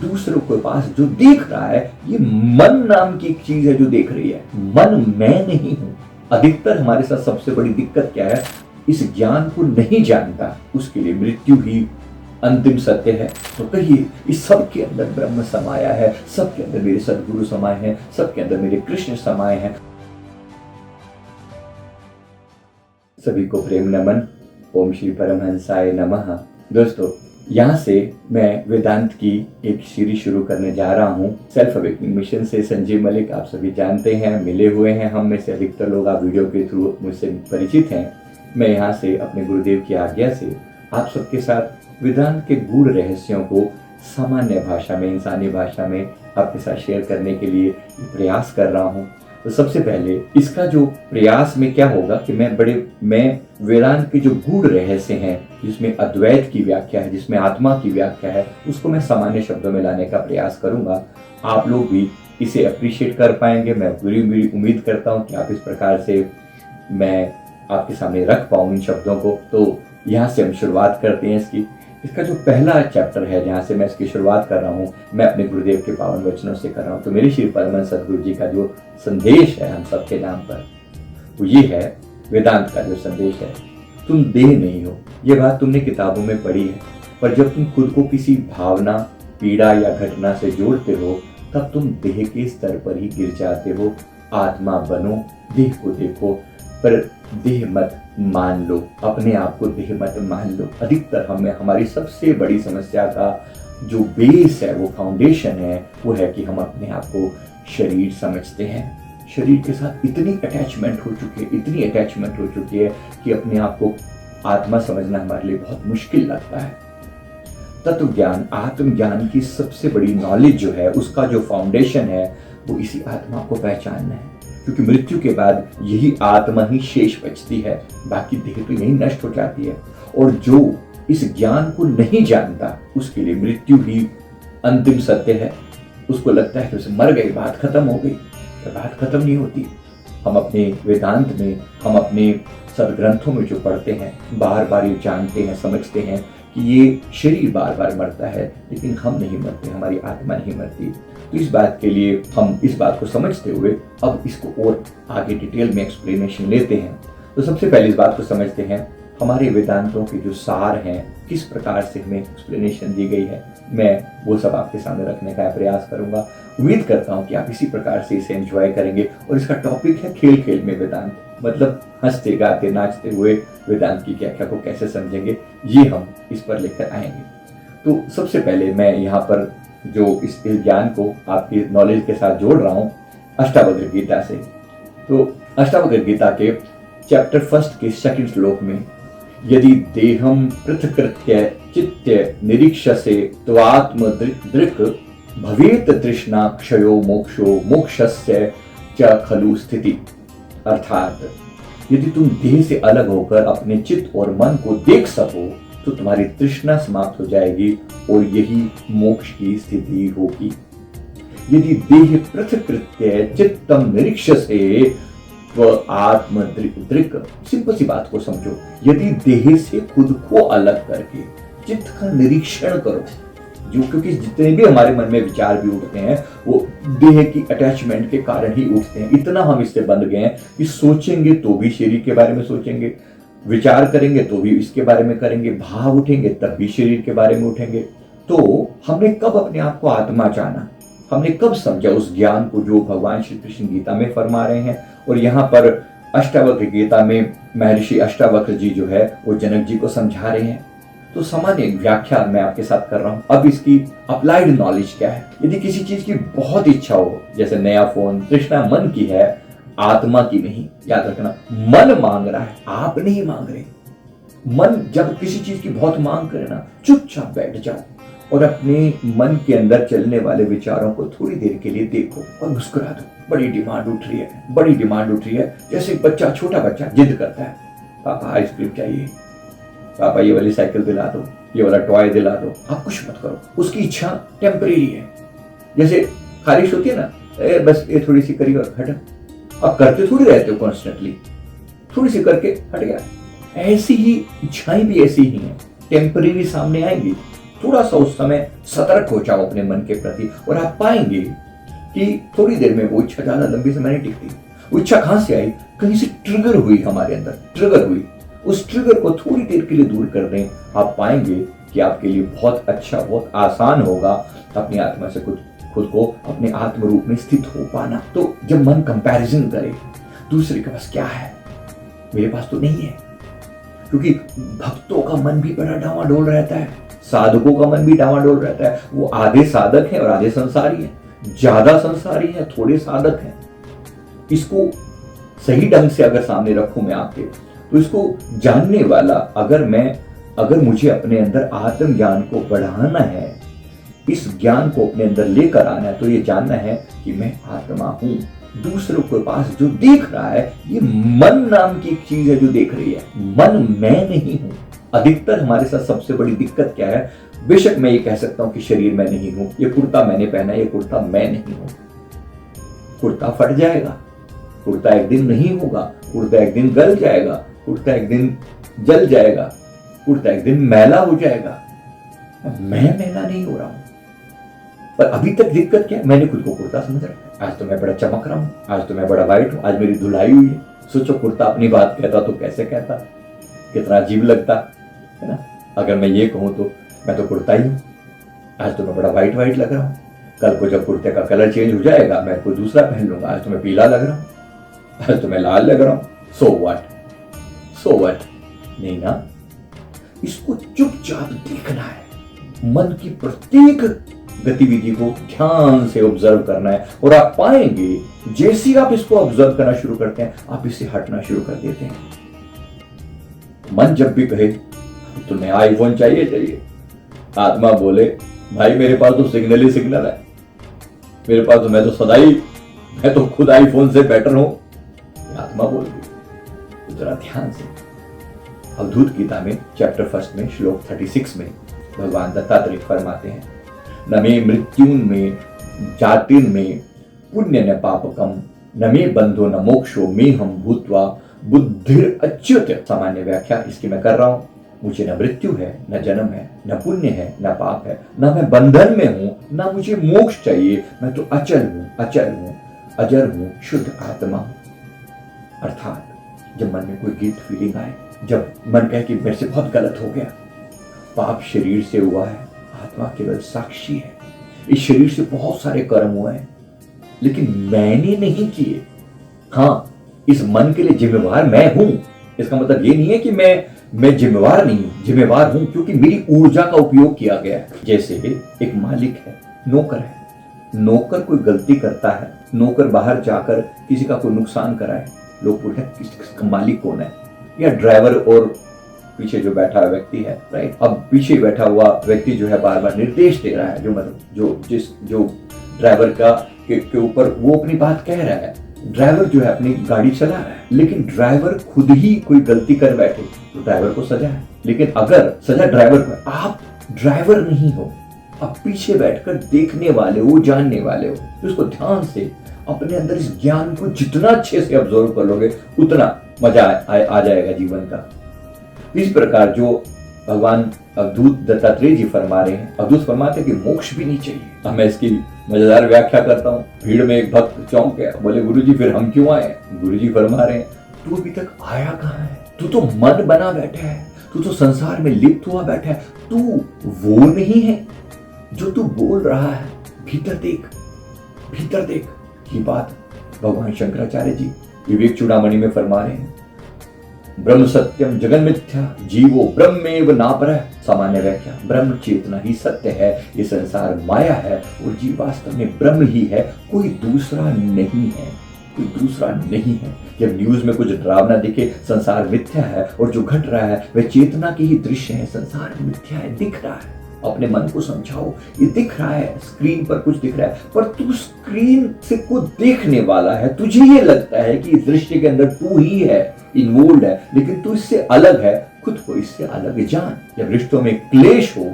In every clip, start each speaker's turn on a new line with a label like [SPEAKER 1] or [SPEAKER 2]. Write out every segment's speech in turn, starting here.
[SPEAKER 1] दूसरों के पास जो देख रहा है, ये मन नाम की एक चीज है जो देख रही है। मन मैं नहीं हूं। अधिकतर हमारे साथ सबसे बड़ी दिक्कत क्या है, इस ज्ञान को नहीं जानता, उसके लिए मृत्यु ही अंतिम सत्य है। तो कहिए, इस सब के अंदर ब्रह्म समाया है, सबके अंदर मेरे सदगुरु समाये हैं, सबके अंदर मेरे कृष्ण समाये हैं। सभी को प्रेम नमन। ओम श्री परमहंसाय नमः। दोस्तों, यहाँ से मैं वेदांत की एक सीरीज शुरू करने जा रहा हूँ। सेल्फ अवेकनिंग मिशन से संजीव मलिक, आप सभी जानते हैं, मिले हुए हैं। हम में से अधिकतर लोग आप वीडियो के थ्रू मुझसे परिचित हैं। मैं यहाँ से अपने गुरुदेव की आज्ञा से आप सबके साथ वेदांत के गूढ़ रहस्यों को सामान्य भाषा में, इंसानी भाषा में आपके साथ शेयर करने के लिए प्रयास कर रहा हूँ। तो सबसे पहले इसका जो प्रयास में क्या होगा कि मैं वेदांत के जो गूढ़ रहस्य हैं, जिसमें अद्वैत की व्याख्या है, जिसमें आत्मा की व्याख्या है, उसको मैं सामान्य शब्दों में लाने का प्रयास करूंगा। आप लोग भी इसे अप्रिशिएट कर पाएंगे। मैं पूरी उम्मीद करता हूं कि आप इस प्रकार से मैं आपके सामने रख पाऊं इन शब्दों को। तो यहाँ से हम शुरुआत करते हैं। इसका जो पहला चैप्टर है, जहाँ से मैं इसकी शुरुआत कर रहा हूँ, मैं अपने गुरुदेव के पावन वचनों से कर रहा हूँ। तो मेरे श्री परमहंस सदगुरु जी का जो संदेश है हम सबके नाम पर, वो ये है, वेदांत का जो संदेश है, तुम देह नहीं हो। ये बात तुमने किताबों में पढ़ी है, पर जब तुम खुद को किसी भावना, पीड़ा या घटना से जोड़ते हो, तब तुम देह के स्तर पर ही गिर जाते हो। आत्मा बनो, देह को देखो, पर देह मत मान लो, अपने आप को देह मत मान लो। अधिकतर हमारी सबसे बड़ी समस्या का जो बेस है, वो फाउंडेशन है, वो है कि हम अपने आप को शरीर समझते हैं। शरीर के साथ इतनी अटैचमेंट हो चुकी है कि अपने आप को आत्मा समझना हमारे लिए बहुत मुश्किल लगता है। तत्व ज्ञान, आत्मज्ञान की सबसे बड़ी नॉलेज जो है, उसका जो फाउंडेशन है, वो इसी आत्मा को पहचानना है। क्योंकि मृत्यु के बाद यही आत्मा ही शेष बचती है, बाकी देह तो यही नष्ट हो जाती है। और जो इस ज्ञान को नहीं जानता, उसके लिए मृत्यु ही अंतिम सत्य है। उसको लगता है कि उसे मर गई, बात खत्म हो गई, पर बात खत्म नहीं होती। हम अपने वेदांत में, हम अपने सदग्रंथों में जो पढ़ते हैं, बार बार ये जानते हैं, समझते हैं कि ये शरीर बार बार मरता है, लेकिन हम नहीं मरते, हमारी आत्मा नहीं मरती। तो इस बात के लिए हम इस बात को समझते हुए अब इसको और आगे डिटेल में एक्सप्लेनेशन लेते हैं। तो सबसे पहले इस बात को समझते हैं, हमारे वेदांतों के जो सार हैं, किस प्रकार से हमें एक्सप्लेनेशन दी गई है। मैं वो सब आपके सामने रखने का प्रयास करूंगा। उम्मीद करता हूँ कि आप इसी प्रकार से इसे एंजॉय करेंगे। और इसका टॉपिक है खेल खेल में वेदांत, मतलब हंसते गाते नाचते हुए वेदांत की व्याख्या को कैसे समझेंगे, ये हम इस पर लेकर आएंगे। तो सबसे पहले मैं यहाँ पर जो इस ज्ञान को आपकी नॉलेज के साथ जोड़ रहा हूँ अष्टावक्र गीता से। तो अष्टावक्र गीता के चैप्टर 1 के 2 श्लोक में, यदि देहम पृथकृत्य चित्य निरीक्षसे त्वात्म दृक् भवेत तृष्णा क्षयो मोक्षो मोक्षस्य च खलु स्थिति। अर्थात यदि तुम देह से अलग होकर अपने चित्त और मन को देख सको, तो तुम्हारी तृष्णा समाप्त हो जाएगी और यही मोक्ष की स्थिति होगी। यदि देह पृथकृत्य चित्तम निरीक्षसे आत्म दृक्, सिंपल सी बात को समझो, यदि देह से खुद को अलग करके चित्त का निरीक्षण करो, जो क्योंकि जितने भी हमारे मन में विचार भी उठते हैं, वो देह की अटैचमेंट के कारण ही उठते हैं। इतना हम इससे बंध गए हैं कि सोचेंगे तो भी शरीर के बारे में सोचेंगे, विचार करेंगे तो भी इसके बारे में करेंगे, भाव उठेंगे तब भी शरीर के बारे में उठेंगे। तो हमने कब अपने आप को आत्मा जाना, हमने कब समझा उस ज्ञान को जो भगवान श्री कृष्ण गीता में फरमा रहे हैं। और यहाँ पर अष्टावक्र गीता में महर्षि अष्टावक्र जी जो है, वो जनक जी को समझा रहे हैं। तो सामान्य व्याख्या मैं आपके साथ कर रहा हूँ। अब इसकी अप्लाइड नॉलेज क्या है। यदि किसी चीज की बहुत इच्छा हो, जैसे नया फोन, तृष्णा मन की है, आत्मा की नहीं। याद रखना, मन मांग रहा है, आप नहीं मांग रहे। मन जब किसी चीज की बहुत मांग करे ना, चुपचाप बैठ जाओ और अपने मन के अंदर चलने वाले विचारों को थोड़ी देर के लिए देखो और मुस्कुरा दो। बड़ी डिमांड उठ रही है, जैसे एक बच्चा, छोटा बच्चा जिद करता है, पापा आइसक्रीम चाहिए, पापा ये वाली साइकिल दिला दो, ये वाला टॉय दिला दो। आप कुछ मत करो, उसकी इच्छा टेम्परेरी है। जैसे खारिश होती है ना, बस ये थोड़ी सी करी और हट। आप करते थोड़ी रहते हो कॉन्स्टेंटली, थोड़ी सी करके हट गया। ऐसी ही इच्छाएं भी ऐसी ही हैं, टेम्परेरी सामने आएंगी, थोड़ा सा उस समय सतर्क हो जाओ अपने मन के प्रति, और आप पाएंगे कि थोड़ी देर में वो इच्छा ज्यादा लंबी समय नहीं टिकती। वो इच्छा कहां से आई? कहीं से ट्रिगर हुई, हमारे अंदर ट्रिगर हुई। उस ट्रिगर को थोड़ी देर के लिए दूर कर दें, आप पाएंगे कि आपके लिए बहुत अच्छा, बहुत आसान होगा अपनी आत्मा से खुद को अपने आत्म रूप में स्थित हो पाना। तो जब मन कंपैरिजन करे दूसरे के पास क्या है, मेरे पास तो नहीं है, क्योंकि भक्तों का मन भी बड़ा डावाडोल रहता है, साधकों का मन भी डावाडोल रहता है। वो आधे साधक हैं और आधे संसारी हैं, ज्यादा संसारी हैं, थोड़े साधक हैं। इसको सही ढंग से अगर सामने रखूं मैं आपके, तो इसको जानने वाला, अगर मुझे अपने अंदर आत्म ज्ञान को बढ़ाना है, इस ज्ञान को अपने अंदर लेकर आना है, तो ये जानना है कि मैं आत्मा हूं। दूसरों के पास जो देख रहा है, ये मन नाम की एक चीज है जो देख रही है, मन मैं नहीं हूं। अधिकतर हमारे साथ सबसे बड़ी दिक्कत क्या है? बेशक मैं ये कह सकता हूं कि शरीर मैं नहीं हूं, ये कुर्ता मैंने पहना, ये कुर्ता मैं नहीं हूं। कुर्ता फट जाएगा, कुर्ता एक दिन नहीं होगा, कुर्ता एक दिन गल जाएगा, कुर्ता एक दिन जल जाएगा, कुर्ता एक दिन मैला हो जाएगा। मैं मैला नहीं हो रहा हूं, पर अभी तक दिक्कत क्या है? मैंने खुद को कुर्ता समझ रखा। आज तो मैं बड़ा चमक रहा हूं, आज तो मैं बड़ा वाइट हूं, आज मेरी धुलाई हुई है। सोचो कुर्ता अपनी बात कहता तो कैसे कहता, कितना अजीब लगता है ना। अगर मैं ये कहूं तो मैं तो कुर्ता ही हूं, आज तो मैं बड़ा वाइट लग रहा हूं, कल को जब कुर्ते का कलर चेंज हो जाएगा मैं कोई दूसरा पहन लूंगा, आज तो मैं पीला लग रहा हूं, आज तो मैं लाल लग रहा हूं। सो व्हाट नहीं ना। इसको चुपचाप देखना है, मन की प्रत्येक गतिविधि को ध्यान से ऑब्जर्व करना है, और आप पाएंगे जैसे आप इसको ऑब्जर्व करना शुरू करते हैं, आप इससे हटना शुरू कर देते हैं। मन जब भी कहे तुम्हें आईफोन चाहिए, आत्मा बोले भाई मेरे पास तो सिग्नल ही सिग्नल है, मेरे पास तो मैं तो खुद आईफोन से बेटर हूं। आत्मा बोल रही। जरा ध्यान से अवधूत गीता में चैप्टर 1 में श्लोक 36 में भगवान दत्तात्रेय फरमाते हैं, न मे मृत्युन में जातिन में पुण्य न पापकम, न मे बंधो न मोक्षो मे हम भूतवा बुद्धिर अच्युत। सामान्य व्याख्या इसकी मैं कर रहा हूं। मुझे न मृत्यु है, न जन्म है, न पुण्य है, न पाप है, न मैं बंधन में हूं, न मुझे मोक्ष चाहिए। मैं तो अचल हूं, अजर हूं, शुद्ध आत्मा हूं। अर्थात जब मन में कोई गिल्ट फीलिंग आए, जब मन कहे कि मेरे से बहुत गलत हो गया, पाप शरीर से हुआ है, आत्मा केवल साक्षी है। इस शरीर से बहुत सारे कर्म हुए हैं, लेकिन मैंने नहीं किए। हाँ, इस मन के लिए जिम्मेवार मैं हूं। इसका मतलब ये नहीं है कि मैं जिम्मेवार नहीं हूं, जिम्मेवार हूं, क्योंकि मेरी ऊर्जा का उपयोग किया गया है। जैसे एक मालिक है, नौकर है, नौकर कोई गलती करता है, नौकर बाहर जाकर किसी का कोई नुकसान कराए, लोग पूछते हैं किसका मालिक कौन है? या ड्राइवर और पीछे जो बैठा हुआ व्यक्ति है, राइट। अब पीछे बैठा हुआ व्यक्ति जो है बार बार निर्देश दे रहा है, जो ड्राइवर के ऊपर वो अपनी बात कह रहा है। ड्राइवर जो है अपनी गाड़ी चला रहा है, लेकिन ड्राइवर खुद ही कोई गलती कर बैठे तो ड्राइवर को सजा है। लेकिन अगर सजा ड्राइवर को, आप ड्राइवर नहीं हो, आप पीछे बैठकर देखने वाले हो, जानने वाले हो, तो उसको ध्यान से अपने अंदर इस ज्ञान को जितना अच्छे से ऑब्जर्व कर लोगे, उतना मजा आ जाएगा जीवन का। इस प्रकार जो भगवान अवधूत दत्तात्रेय जी फरमा रहे हैं, अवधूत फरमाते हैं कि मोक्ष भी नहीं चाहिए। अब मैं इसकी मजेदार व्याख्या करता हूँ। भीड़ में एक भक्त चौंक गया, बोले गुरुजी फिर हम क्यों आए? गुरुजी फरमा रहे हैं, तू अभी तक आया कहाँ है? तू तो मन बना बैठा है, तू तो संसार में लिप्त हुआ बैठा है, तू वो नहीं है जो तू बोल रहा है। भीतर देख। ये बात भगवान शंकराचार्य जी विवेक चूड़ामणि में फरमा रहे हैं। ब्रह्म सत्यम जगन मिथ्या जीवो ब्रह्मेव नापरः। सामान्य व्याख्या, ब्रह्म चेतना ही सत्य है, ये संसार माया है और जीव वास्तव में ब्रह्म ही है, कोई दूसरा नहीं है। जब न्यूज में कुछ डरावना दिखे, संसार मिथ्या है और जो घट रहा है वह चेतना के ही दृश्य है। संसार मिथ्या है, दिख रहा है। अपने मन को समझाओ, ये दिख रहा है, स्क्रीन पर कुछ दिख रहा है, पर तू स्क्रीन से को देखने वाला है। तुझे ये लगता है कि इस दृश्य के अंदर तू ही है, इन्वॉल्व है, लेकिन तू इससे अलग है। खुद को इससे अलग जान। जब रिश्तों में क्लेश हो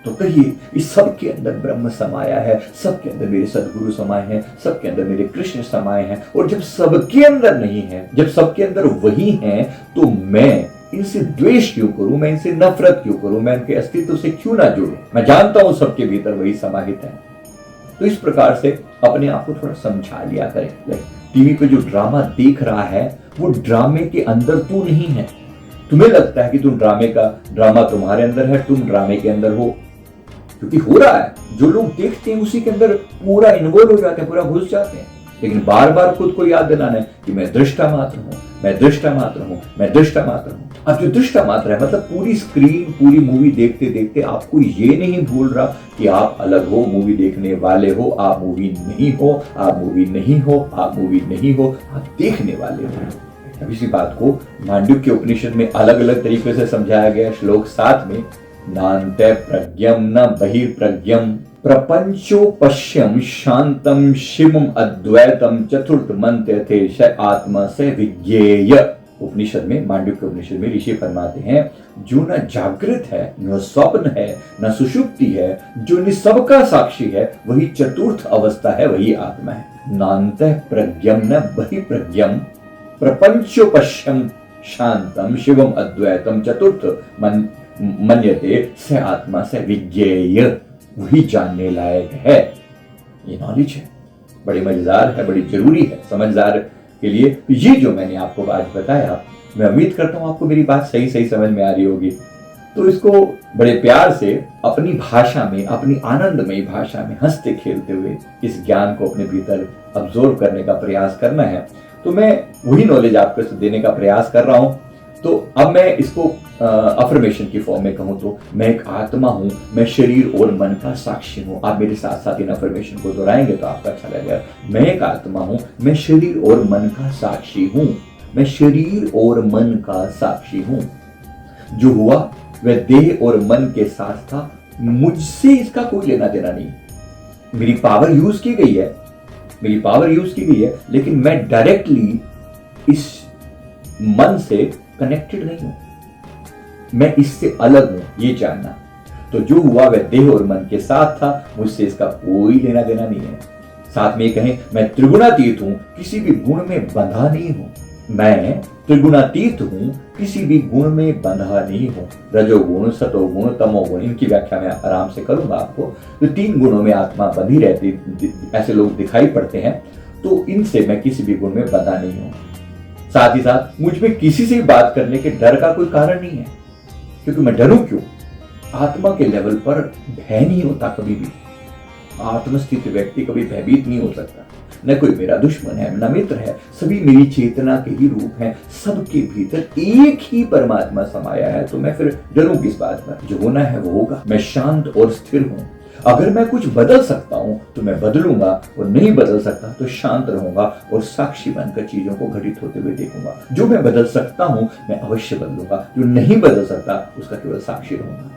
[SPEAKER 1] तो कहिए इस सब के अंदर ब्रह्म समाया है, सबके अंदर मेरे सदगुरु समाये हैं, सबके अंदर मेरे कृष्ण समाये हैं। और जब सबके अंदर नहीं है, जब सबके अंदर वही है, तो मैं इनसे द्वेष क्यों करूं, मैं इनसे नफरत क्यों करूं, मैं इनके अस्तित्व से क्यों ना जुड़ूं, मैं जानता हूं सबके भीतर वही समाहित है। तो इस प्रकार से अपने आप को थोड़ा समझा लिया करें। टीवी पे जो ड्रामा देख रहा है वो ड्रामे के अंदर तू नहीं है। तुम्हें लगता है कि ड्रामा तुम्हारे अंदर है, तुम ड्रामे के अंदर हो, क्योंकि हो रहा है। जो लोग देखते हैं उसी के अंदर पूरा इन्वॉल्व हो जाते हैं, पूरा घुस जाते हैं। लेकिन बार बार खुद को याद दिलाना है कि मैं दृष्टा मात्र हूं, मैं दृष्टा मात्र हूं, मैं दृष्टा मात्र हूं। अब जो दृष्टा मात्र है मतलब पूरी स्क्रीन, पूरी मूवी देखते देखते आपको ये नहीं भूल रहा कि आप अलग हो, मूवी देखने वाले हो, आप मूवी नहीं हो, आप मूवी नहीं हो, आप मूवी नहीं हो, आप देखने वाले हो। अब इसी बात को मांडुक्य उपनिषद में अलग अलग तरीके से समझाया गया। श्लोक 7 में नान्ते प्रज्ञम न बहिर्प्रज्ञम प्रपंचोपश्यम शांतम शिवम अद्वैतम चतुर्थ मंत्र थे स आत्मा से विज्ञेय। उपनिषद में, मांडुक्य उपनिषद में ऋषि फरमाते हैं जो न जागृत है, न स्वप्न है, न सुषुप्ति है, जो निसब का साक्षी है, वही चतुर्थ अवस्था है, वही आत्मा है। नान्ते प्रज्ञम न बहिर्प्रज्ञम प्रपंचोपश्यम शांतम शिवम अद्वैतम चतुर्थ मन्यते स आत्मा से विज्ञेय, वही जानने लायक है। ये नॉलेज है, बड़ी मजेदार है, बड़ी जरूरी है समझदार के लिए। तो ये जो मैंने आपको आज बताया, मैं उम्मीद करता हूं आपको मेरी बात सही सही समझ में आ रही होगी। तो इसको बड़े प्यार से अपनी भाषा में, अपनी आनंदमयी भाषा में हंसते खेलते हुए इस ज्ञान को अपने भीतर अब्जॉर्व करने का प्रयास करना है। तो मैं वही नॉलेज आपको देने का प्रयास कर रहा हूं। तो अब मैं इसको अफर्मेशन की फॉर्म में कहूं तो मैं एक आत्मा हूं, मैं शरीर और मन का साक्षी हूं। आप मेरे साथ साथ इन अफर्मेशन को दोहराएंगे तो आपको अच्छा लगेगा। मैं एक आत्मा हूं, मैं शरीर और मन का साक्षी हूं, मैं शरीर और मन का साक्षी हूं। जो हुआ वह देह और मन के साथ था, मुझसे इसका कोई लेना देना नहीं। मेरी पावर यूज की गई है, मेरी पावर यूज की गई है, लेकिन मैं डायरेक्टली इस मन से कनेक्टेड नहीं हूं, मैं इससे अलग हूं, ये जानना। तो जो हुआ वह देह और मन के साथ था, मुझसे इसका कोई लेना देना नहीं है। साथ में कहें मैं त्रिगुणातीत हूं, किसी भी गुण में बंधा नहीं हूं। मैं त्रिगुणातीत हूं, किसी भी गुण में बंधा नहीं हूं। रजोगुण, सतोगुण, तमोगुण, इनकी व्याख्या मैं आराम से करूंगा आपको। तो 3 गुणों में आत्मा बंधी रहती, ऐसे लोग दिखाई पड़ते हैं। तो इनसे मैं किसी भी गुण में बंधा नहीं हूं। साथ ही साथ मुझ में किसी से बात करने के डर का कोई कारण नहीं है, क्योंकि मैं डरूं क्यों? आत्मा के लेवल पर भय नहीं होता कभी भी। आत्मस्थित व्यक्ति कभी भयभीत नहीं हो सकता। न कोई मेरा दुश्मन है, न मित्र है, सभी मेरी चेतना के ही रूप हैं। सबके भीतर एक ही परमात्मा समाया है, तो मैं फिर डरूं किस बात पर? जो होना है वो होगा। मैं शांत और स्थिर हूं। अगर मैं कुछ बदल सकता हूं तो मैं बदलूंगा, और नहीं बदल सकता तो शांत रहूंगा और साक्षी बनकर चीजों को घटित होते हुए देखूंगा। जो मैं बदल सकता हूं मैं अवश्य बदलूंगा, जो नहीं बदल सकता उसका केवल साक्षी रहूंगा।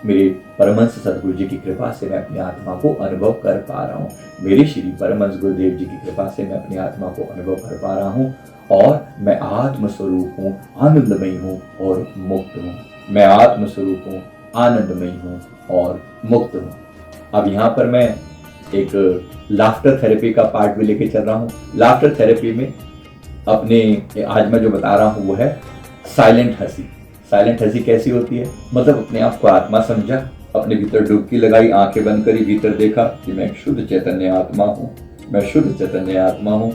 [SPEAKER 1] मेरे परमहंस सदगुरु जी की कृपा से मैं अपनी आत्मा को अनुभव कर पा रहा हूँ। मेरे श्री परमहंस गुरुदेव जी की कृपा से मैं अपनी आत्मा को अनुभव कर पा रहा हूँ, और मैं आत्मस्वरूप हूँ, आनंदमयी हूँ और मुक्त हूँ। मैं आत्मस्वरूप हूँ, आनंदमयी हूँ और मुक्त हूँ। अब यहाँ पर मैं एक लाफ्टर थेरेपी का पार्ट भी लेके चल रहा हूँ। लाफ्टर थेरेपी में अपने आज मैं जो बता रहा हूँ वो है साइलेंट हंसी। साइलेंट हंसी कैसी होती है? मतलब अपने आप को आत्मा समझा, अपने भीतर डुबकी लगाई, आंखें बंद करी, भीतर देखा कि मैं शुद्ध चैतन्य आत्मा हूँ, मैं शुद्ध चैतन्य आत्मा हूँ,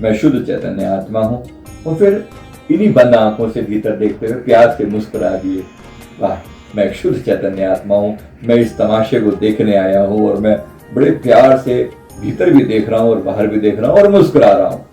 [SPEAKER 1] मैं शुद्ध चैतन्य आत्मा हूँ। और फिर इन्हीं बंद आंखों से भीतर देखते हुए प्यार से मुस्कुरा दिए, वाह मैं शुद्ध चैतन्य आत्मा हूँ, मैं इस तमाशे को देखने आया हूँ, और मैं बड़े प्यार से भीतर भी देख रहा हूँ और बाहर भी देख रहा हूँ और मुस्कुरा रहा हूँ।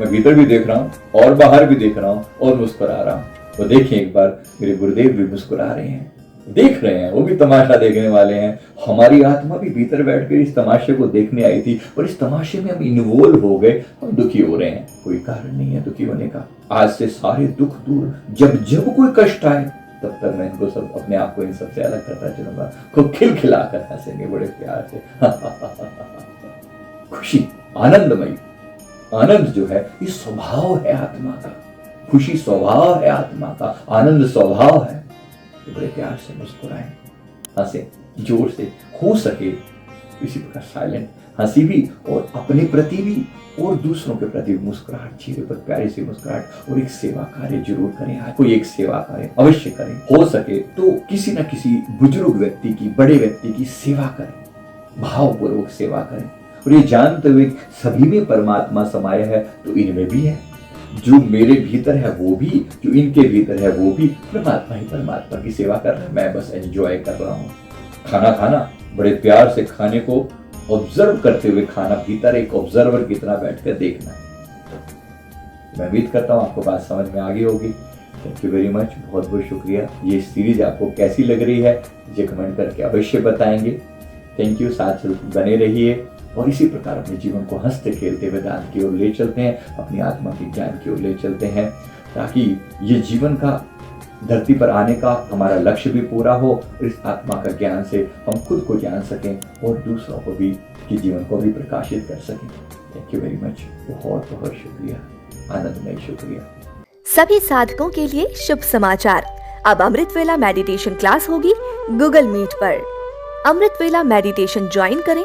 [SPEAKER 1] मैं भीतर भी देख रहा हूँ और बाहर भी देख रहा हूँ और मुस्कुरा रहा हूँ। तो देखिए एक बार मेरे गुरुदेव भी मुस्कुरा रहे हैं, देख रहे हैं, वो भी तमाशा देखने वाले हैं। हमारी आत्मा भी भीतर बैठकर इस तमाशे को देखने आई थी, और इस तमाशे में हम इन्वॉल्व हो गए, हम दुखी हो रहे हैं। कोई कारण नहीं है दुखी होने का। आज से सारे दुख दूर। जब जब कोई कष्ट आए तब तक मैं इनको सब, अपने आप को इन सबसे अलग करता चलूंगा। खूब खिलखिलाकर हंसेंगे बड़े प्यार से। खुशी, आनंदमयी। आनंद जो है ये स्वभाव है आत्मा का। खुशी स्वभाव है आत्मा का, आनंद स्वभाव है। तो बड़े प्यार से मुस्कुराएं, हंसे जोर से, हो सके इसी प्रकार साइलेंट हंसी भी, और अपने प्रति भी और दूसरों के प्रति मुस्कुराहट, चेहरे पर प्यारी सी मुस्कुराहट, और एक सेवा कार्य जरूर करें। आज कोई एक सेवा कार्य अवश्य करें, हो सके तो किसी न किसी बुजुर्ग व्यक्ति की, बड़े व्यक्ति की सेवा करें, भावपूर्वक सेवा करें, और ये जानते हुए सभी में परमात्मा समाया है तो इनमें भी है, जो मेरे भीतर है वो भी, जो इनके भीतर है वो भी, परमात्मा ही परमात्मा की सेवा कर रहा है, मैं बस एंजॉय कर रहा हूँ। खाना खाना, बड़े प्यार से खाने को ऑब्जर्व करते हुए खाना, भीतर एक ऑब्जर्वर की तरह बैठकर देखना। मैं उम्मीद करता हूँ आपको बात समझ में आ गई होगी। थैंक यू वेरी मच, बहुत बहुत शुक्रिया। ये सीरीज आपको कैसी लग रही है ये कमेंट करके अवश्य बताएंगे। थैंक यू, साथ बने रहिए और इसी प्रकार अपने जीवन को हंसते खेलते वेदांत की ओर ले चलते हैं, अपनी आत्मा के ज्ञान की ओर ले चलते हैं, ताकि ये जीवन का, धरती पर आने का हमारा लक्ष्य भी पूरा हो, और इस आत्मा का ज्ञान से हम खुद को जान सकें और दूसरों को भी, के जीवन को भी प्रकाशित कर सकें। थैंक यू वेरी मच, बहुत बहुत शुक्रिया, आनंदमय शुक्रिया।
[SPEAKER 2] सभी साधकों के लिए शुभ समाचार, अब अमृत वेला मेडिटेशन क्लास होगी गूगल मीट पर। अमृत वेला मेडिटेशन ज्वाइन करें।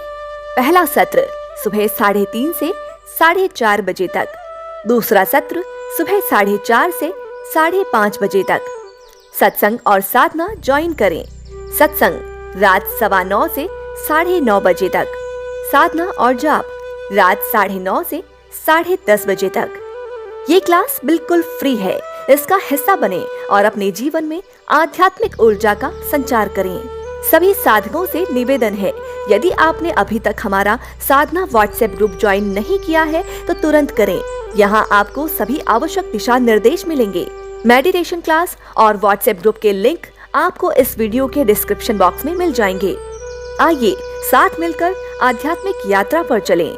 [SPEAKER 2] पहला सत्र सुबह 3:30 से 4:30 बजे तक, दूसरा सत्र सुबह 4:30 से 5:30 बजे तक। सत्संग और साधना ज्वाइन करें। सत्संग रात 9:15 से 9:30 बजे तक, साधना और जाप रात 9:30 से 10:30 बजे तक। ये क्लास बिल्कुल फ्री है, इसका हिस्सा बने और अपने जीवन में आध्यात्मिक ऊर्जा का संचार करें। सभी साधकों से निवेदन है, यदि आपने अभी तक हमारा साधना व्हाट्सएप ग्रुप ज्वाइन नहीं किया है तो तुरंत करें। यहाँ आपको सभी आवश्यक दिशा निर्देश मिलेंगे। मेडिटेशन क्लास और व्हाट्सएप ग्रुप के लिंक आपको इस वीडियो के डिस्क्रिप्शन बॉक्स में मिल जाएंगे। आइए साथ मिलकर आध्यात्मिक यात्रा पर चलें।